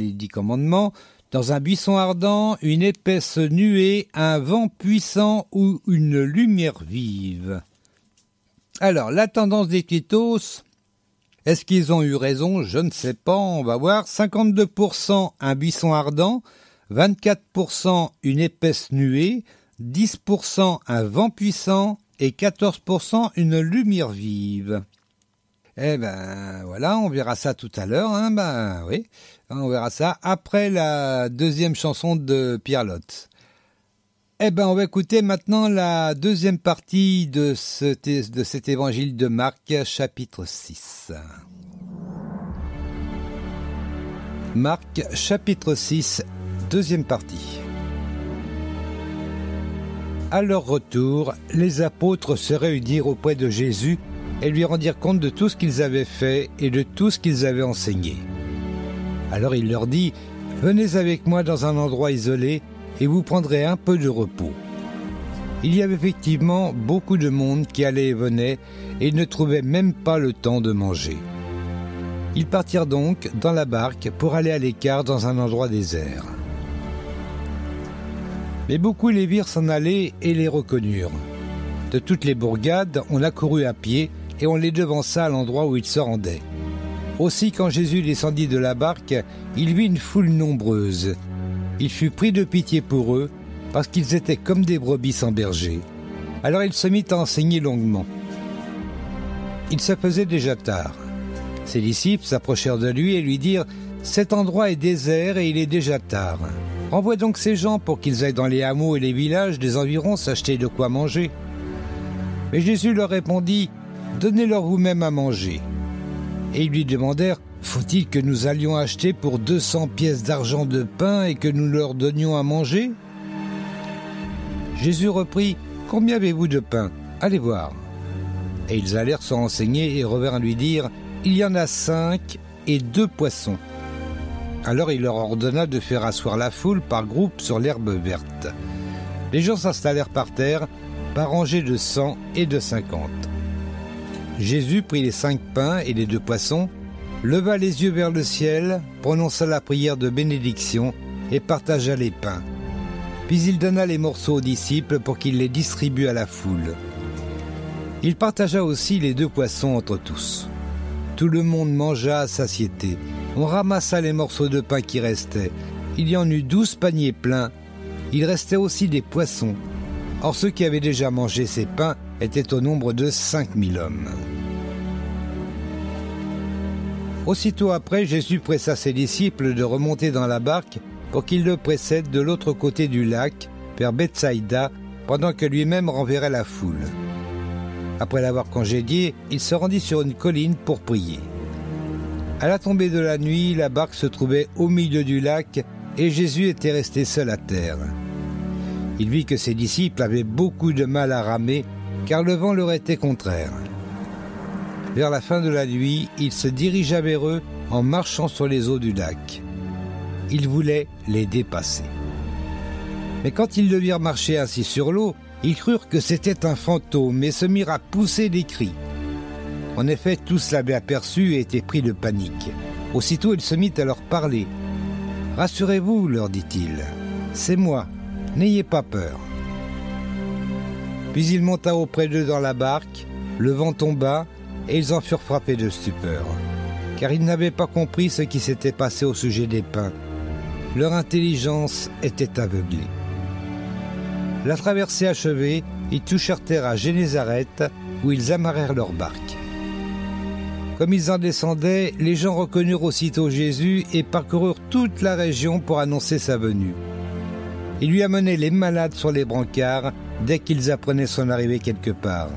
les 10 commandements, dans un buisson ardent, une épaisse nuée, un vent puissant ou une lumière vive. Alors, la tendance des tweetos, est-ce qu'ils ont eu raison? Je ne sais pas, on va voir. 52% un buisson ardent, 24% une épaisse nuée, 10% un vent puissant et 14% une lumière vive. Eh ben voilà, on verra ça tout à l'heure, oui, on verra ça après la deuxième chanson de Pierre-Lot. Eh ben on va écouter maintenant la deuxième partie de cet évangile de Marc, chapitre 6. Marc, chapitre 6, deuxième partie. À leur retour, les apôtres se réunirent auprès de Jésus et lui rendirent compte de tout ce qu'ils avaient fait et de tout ce qu'ils avaient enseigné. Alors il leur dit : « Venez avec moi dans un endroit isolé et vous prendrez un peu de repos. » Il y avait effectivement beaucoup de monde qui allait et venait et ne trouvait même pas le temps de manger. Ils partirent donc dans la barque pour aller à l'écart dans un endroit désert. Mais beaucoup les virent s'en aller et les reconnurent. De toutes les bourgades, on accourut à pied et on les devança à l'endroit où ils se rendaient. Aussi, quand Jésus descendit de la barque, il vit une foule nombreuse. Il fut pris de pitié pour eux, parce qu'ils étaient comme des brebis sans berger. Alors il se mit à enseigner longuement. Il se faisait déjà tard. Ses disciples s'approchèrent de lui et lui dirent : « Cet endroit est désert et il est déjà tard. Envoie donc ces gens pour qu'ils aillent dans les hameaux et les villages des environs s'acheter de quoi manger. » Mais Jésus leur répondit : « Donnez-leur vous-même à manger. » Et ils lui demandèrent : « Faut-il que nous allions acheter pour 200 pièces d'argent de pain et que nous leur donnions à manger ?» Jésus reprit : « Combien avez-vous de pain ? Allez voir. » Et ils allèrent se renseigner et revinrent lui dire : « Il y en a 5 et 2 poissons. » Alors il leur ordonna de faire asseoir la foule par groupe sur l'herbe verte. Les gens s'installèrent par terre, par rangées de 100 et de 50. Jésus prit les 5 pains et les 2 poissons, leva les yeux vers le ciel, prononça la prière de bénédiction et partagea les pains. Puis il donna les morceaux aux disciples pour qu'ils les distribuent à la foule. Il partagea aussi les 2 poissons entre tous. Tout le monde mangea à satiété. On ramassa les morceaux de pain qui restaient. Il y en eut 12 paniers pleins. Il restait aussi des poissons. Or ceux qui avaient déjà mangé ces pains étaient au nombre de 5000 hommes. Aussitôt après, Jésus pressa ses disciples de remonter dans la barque pour qu'ils le précèdent de l'autre côté du lac, vers Bethsaïda, pendant que lui-même renverrait la foule. Après l'avoir congédié, il se rendit sur une colline pour prier. À la tombée de la nuit, la barque se trouvait au milieu du lac et Jésus était resté seul à terre. Il vit que ses disciples avaient beaucoup de mal à ramer, car le vent leur était contraire. Vers la fin de la nuit, il se dirigea vers eux en marchant sur les eaux du lac. Il voulait les dépasser. Mais quand ils le virent marcher ainsi sur l'eau, ils crurent que c'était un fantôme et se mirent à pousser des cris. En effet, tous l'avaient aperçu et étaient pris de panique. Aussitôt, il se mit à leur parler. « Rassurez-vous, leur dit-il, c'est moi, n'ayez pas peur. » Puis il monta auprès d'eux dans la barque, le vent tomba, et ils en furent frappés de stupeur, car ils n'avaient pas compris ce qui s'était passé au sujet des pains. Leur intelligence était aveuglée. La traversée achevée, ils touchèrent terre à Génézareth, où ils amarrèrent leur barque. Comme ils en descendaient, les gens reconnurent aussitôt Jésus et parcoururent toute la région pour annoncer sa venue. Ils lui amenaient les malades sur les brancards dès qu'ils apprenaient son arrivée quelque part.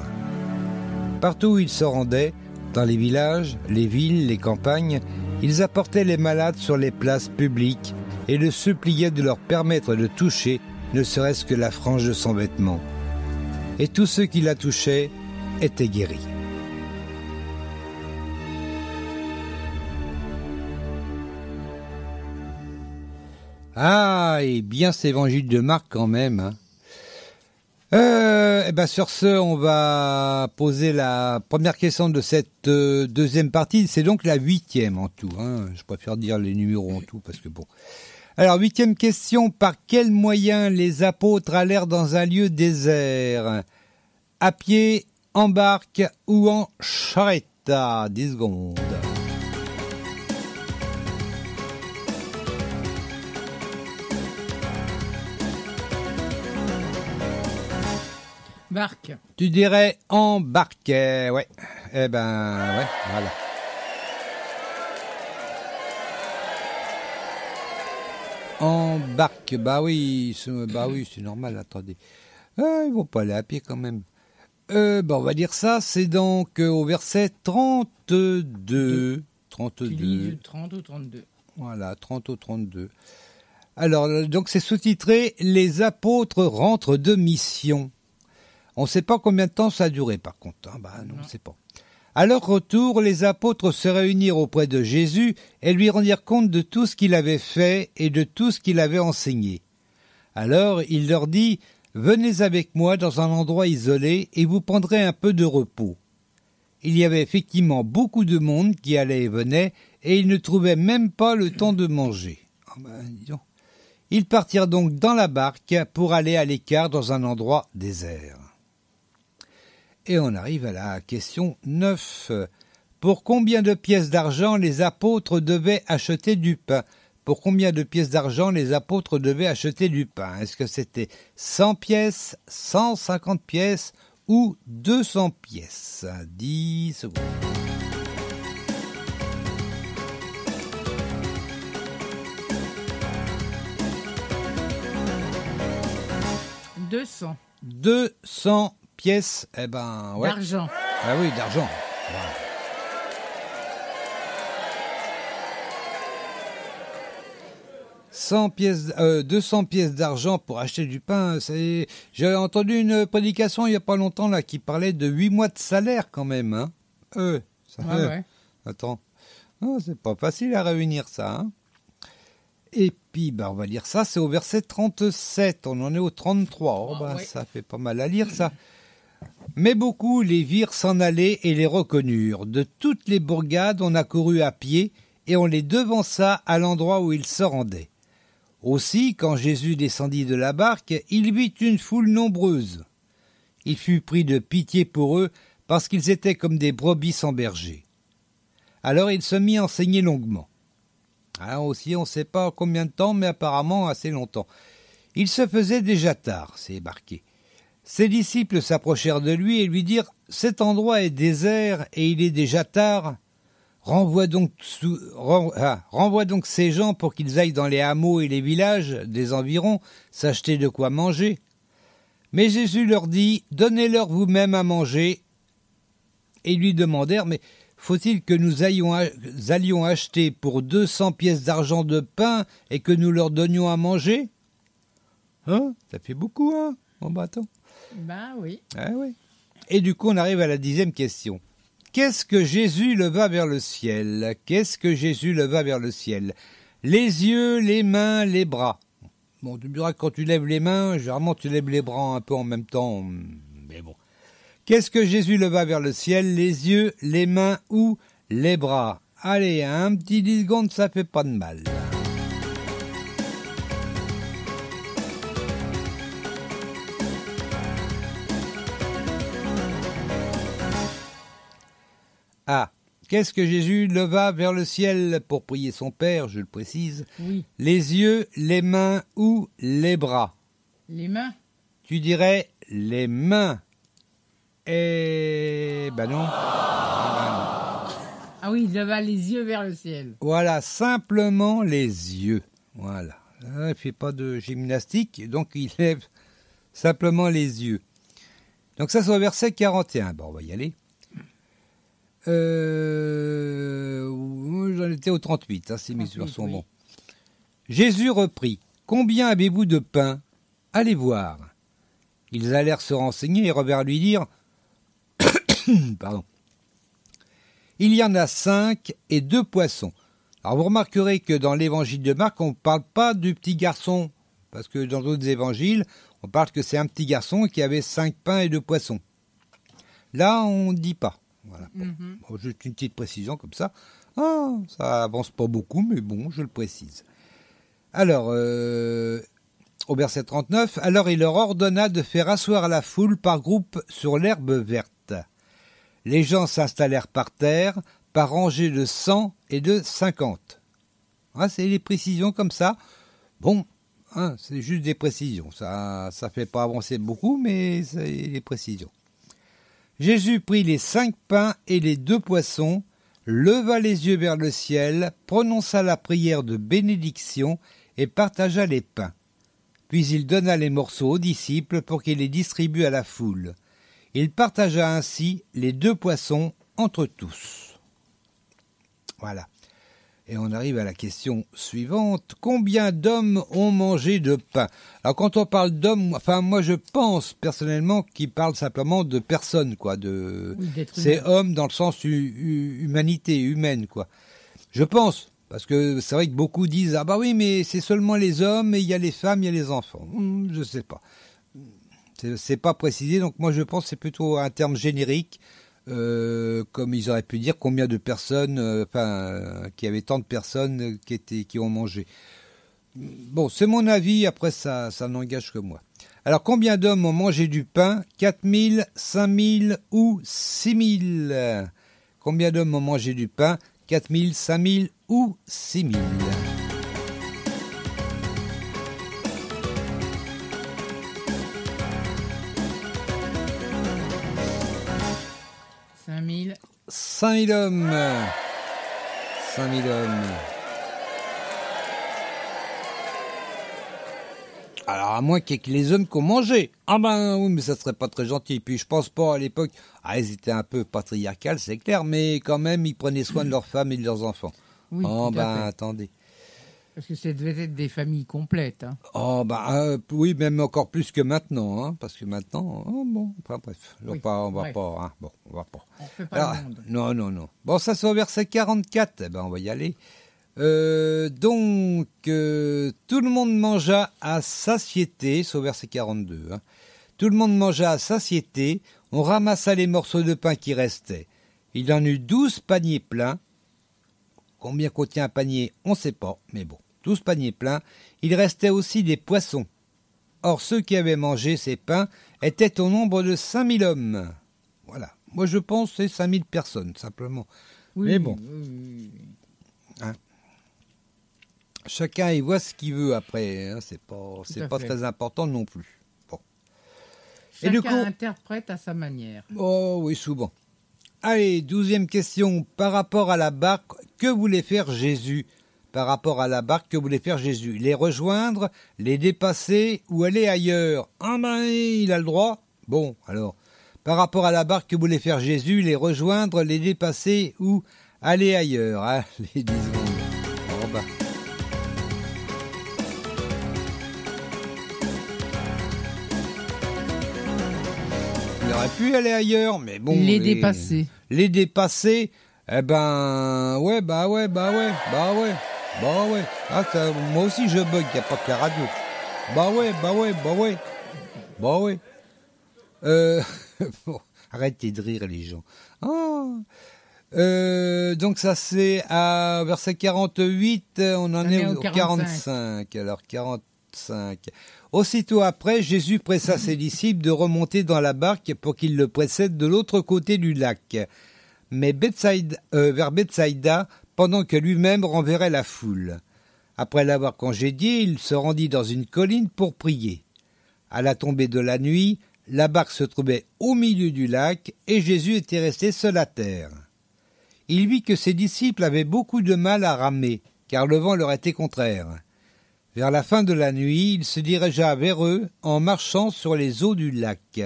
Partout où ils se rendaient, dans les villages, les villes, les campagnes, ils apportaient les malades sur les places publiques et le suppliaient de leur permettre de toucher ne serait-ce que la frange de son vêtement. Et tous ceux qui la touchaient étaient guéris. Ah, et bien cet évangile de Marc quand même. Sur ce, on va poser la première question de cette deuxième partie. C'est donc la 8e en tout. Je préfère dire les numéros en tout parce que bon. Alors, 8e question. Par quel moyen les apôtres allèrent dans un lieu désert? À pied, en barque ou en charrette? 10 secondes. Barque. Tu dirais en barque, ouais. Ouais, voilà. En barque, bah oui, c'est normal, attendez. Ils vont pas aller à pied quand même. On va dire ça, c'est donc au verset 32. 32. Tu lis 30 ou 32. Voilà, 30 ou 32. Alors, donc c'est sous-titré « Les apôtres rentrent de mission ». On ne sait pas combien de temps ça a duré, par contre. Non, on ne sait pas. À leur retour, les apôtres se réunirent auprès de Jésus et lui rendirent compte de tout ce qu'il avait fait et de tout ce qu'il avait enseigné. Alors, il leur dit « Venez avec moi dans un endroit isolé et vous prendrez un peu de repos. » Il y avait effectivement beaucoup de monde qui allait et venait et ils ne trouvaient même pas le temps de manger. Disons. Ils partirent donc dans la barque pour aller à l'écart dans un endroit désert. Et on arrive à la question 9. Pour combien de pièces d'argent les apôtres devaient acheter du pain? Pour combien de pièces d'argent les apôtres devaient acheter du pain? Est-ce que c'était 100 pièces, 150 pièces ou 200 pièces? 10 secondes. $200. 200 pièces, ouais. D'argent. Ah oui, d'argent. Voilà. Pièces, 200 pièces d'argent pour acheter du pain. J'ai entendu une prédication il n'y a pas longtemps là qui parlait de 8 mois de salaire quand même. Ouais. Attends, c'est pas facile à réunir ça. Et puis, on va lire ça, c'est au verset 37, on en est au 33. Ça fait pas mal à lire ça. Mais beaucoup les virent s'en aller et les reconnurent. De toutes les bourgades, on accourut à pied et on les devança à l'endroit où ils se rendaient. Aussi, quand Jésus descendit de la barque, il vit une foule nombreuse. Il fut pris de pitié pour eux parce qu'ils étaient comme des brebis sans berger. Alors il se mit à enseigner longuement. Aussi, on ne sait pas combien de temps, mais apparemment assez longtemps. Il se faisait déjà tard, c'est marqué. Ses disciples s'approchèrent de lui et lui dirent « Cet endroit est désert et il est déjà tard. Renvoie donc ces gens pour qu'ils aillent dans les hameaux et les villages des environs s'acheter de quoi manger. » Mais Jésus leur dit « Donnez-leur vous-même à manger. » Et ils lui demandèrent « Mais faut-il que nous allions acheter pour 200 pièces d'argent de pain et que nous leur donnions à manger ?» Ça fait beaucoup, attends. Oui. Oui. Et du coup, on arrive à la 10e question. Qu'est-ce que Jésus leva vers le ciel? Qu'est-ce que Jésus leva vers le ciel? Les yeux, les mains, les bras. Bon, tu me diras que quand tu lèves les mains, généralement tu lèves les bras un peu en même temps, mais bon. Qu'est-ce que Jésus leva vers le ciel? Les yeux, les mains ou les bras? Allez, un petit 10 secondes, ça fait pas de mal. Qu'est-ce que Jésus leva vers le ciel pour prier son Père, je le précise? Oui. Les yeux, les mains ou les bras? Les mains. Tu dirais les mains. Non. Ah oui, il leva les yeux vers le ciel. Voilà, simplement les yeux. Voilà. Il ne fait pas de gymnastique, donc il lève simplement les yeux. Donc ça, c'est au verset 41. On va y aller. J'en étais au 38, ces mesures sont bons. Jésus reprit. Combien avez-vous de pain? Allez voir. Ils allèrent se renseigner et revinrent lui dire Pardon. Il y en a 5 et 2 poissons. Alors vous remarquerez que dans l'évangile de Marc, on ne parle pas du petit garçon, parce que dans d'autres évangiles, On parle que c'est un petit garçon qui avait 5 pains et 2 poissons. Là, on ne dit pas. Voilà. Bon, juste une petite précision comme ça. Ah, ça avance pas beaucoup, mais bon, je le précise. Alors, au verset 39, « Alors il leur ordonna de faire asseoir la foule par groupe sur l'herbe verte. Les gens s'installèrent par terre, par rangées de 100 et de 50. » Ah, c'est les précisions comme ça. Bon, hein, c'est juste des précisions. Ça fait pas avancer beaucoup, mais c'est les précisions. Jésus prit les 5 pains et les 2 poissons, leva les yeux vers le ciel, prononça la prière de bénédiction et partagea les pains. Puis il donna les morceaux aux disciples pour qu'ils les distribuent à la foule. Il partagea ainsi les 2 poissons entre tous. Voilà. Et on arrive à la question suivante. Combien d'hommes ont mangé de pain? Alors quand on parle d'hommes, enfin moi je pense personnellement qu'il parle simplement de personnes, quoi. C'est homme dans le sens humanité, humaine, quoi. Je pense, parce que c'est vrai que beaucoup disent ah bah oui mais c'est seulement les hommes et il y a les femmes, il y a les enfants. Je sais pas. C'est pas précisé, donc moi je pense que c'est plutôt un terme générique. Comme ils auraient pu dire combien de personnes, qu'il y avait tant de personnes qui ont mangé. Bon, c'est mon avis, après ça n'engage que moi. Alors, combien d'hommes ont mangé du pain? 4000, 5000 ou 6000? Combien d'hommes ont mangé du pain? 4000, 5000 ou 6000? $5000. 5000 hommes. 5000 hommes. Alors, à moins qu'il y ait que les hommes qui ont mangé. Ah ben oui, mais ça serait pas très gentil. Puis je pense pas à l'époque. Ah, ils étaient un peu patriarcales, c'est clair, mais quand même, ils prenaient soin de leurs femmes et de leurs enfants. Oui, oh tout à ben fait. attendez. Parce que ça devait être des familles complètes. Hein. Oh ben oui, même encore plus que maintenant, hein, parce que maintenant, bon, enfin bref, on va pas, hein, bon, on va pas. On fait pas le monde. Non. Bon, ça c'est au verset 44. Eh ben on va y aller. Donc, tout le monde mangea à satiété, c'est au verset 42. Hein. Tout le monde mangea à satiété, on ramassa les morceaux de pain qui restaient. Il y en eut 12 paniers pleins. Combien contient un panier, on ne sait pas, mais bon, 12 paniers pleins. Il restait aussi des poissons. Or, ceux qui avaient mangé ces pains étaient au nombre de 5000 hommes. Voilà, moi je pense que c'est 5000 personnes, simplement. Oui, mais bon. Oui. Hein. Chacun y voit ce qu'il veut après, hein. C'est pas très important non plus. Bon. Chacun et du coup, interprète à sa manière. Oh oui, souvent. Allez, 12e question. Par rapport à la barque, que voulait faire Jésus? Par rapport à la barque, que voulait faire Jésus? Les rejoindre, les dépasser ou aller ailleurs? Ah ben, il a le droit. Bon, alors, par rapport à la barque, que voulait faire Jésus? Les rejoindre, les dépasser ou aller ailleurs? Allez, 10 secondes. Oh ben. Il aurait pu aller ailleurs, mais bon... Les dépasser. Les dépasser, eh ben... Ouais. Ah, moi aussi je bug, il n'y a pas que la radio. Bah ouais. Bon, arrêtez de rire les gens. Donc ça c'est à verset 48, on en est au 45. Alors 45. Aussitôt après, Jésus pressa ses disciples de remonter dans la barque pour qu'ils le précèdent de l'autre côté du lac, mais vers Bethsaïda, pendant que lui-même renverrait la foule. Après l'avoir congédié, il se rendit dans une colline pour prier. À la tombée de la nuit, la barque se trouvait au milieu du lac et Jésus était resté seul à terre. Il vit que ses disciples avaient beaucoup de mal à ramer, car le vent leur était contraire. Vers la fin de la nuit, il se dirigea vers eux en marchant sur les eaux du lac.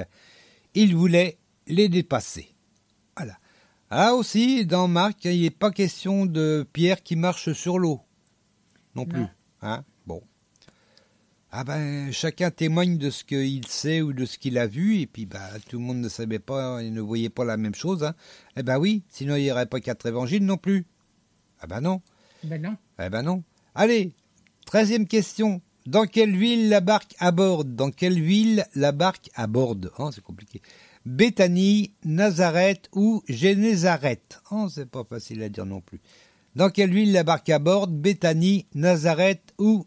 Il voulait les dépasser. Voilà. Là aussi, dans Marc, il n'est pas question de Pierre qui marche sur l'eau. Non plus. Hein? Bon. Ah ben, chacun témoigne de ce qu'il sait ou de ce qu'il a vu, et puis tout le monde ne savait pas, il ne voyait pas la même chose. Hein. Eh ben oui, sinon il n'y aurait pas 4 évangiles non plus. Ah ben non. Ben non. Eh ben non. Allez, 13e question Dans quelle ville la barque aborde? Dans quelle ville la barque aborde? Oh, c'est compliqué. Béthanie, Nazareth ou Génézareth? Oh, c'est pas facile à dire non plus. Dans quelle ville la barque aborde? Béthanie, Nazareth ou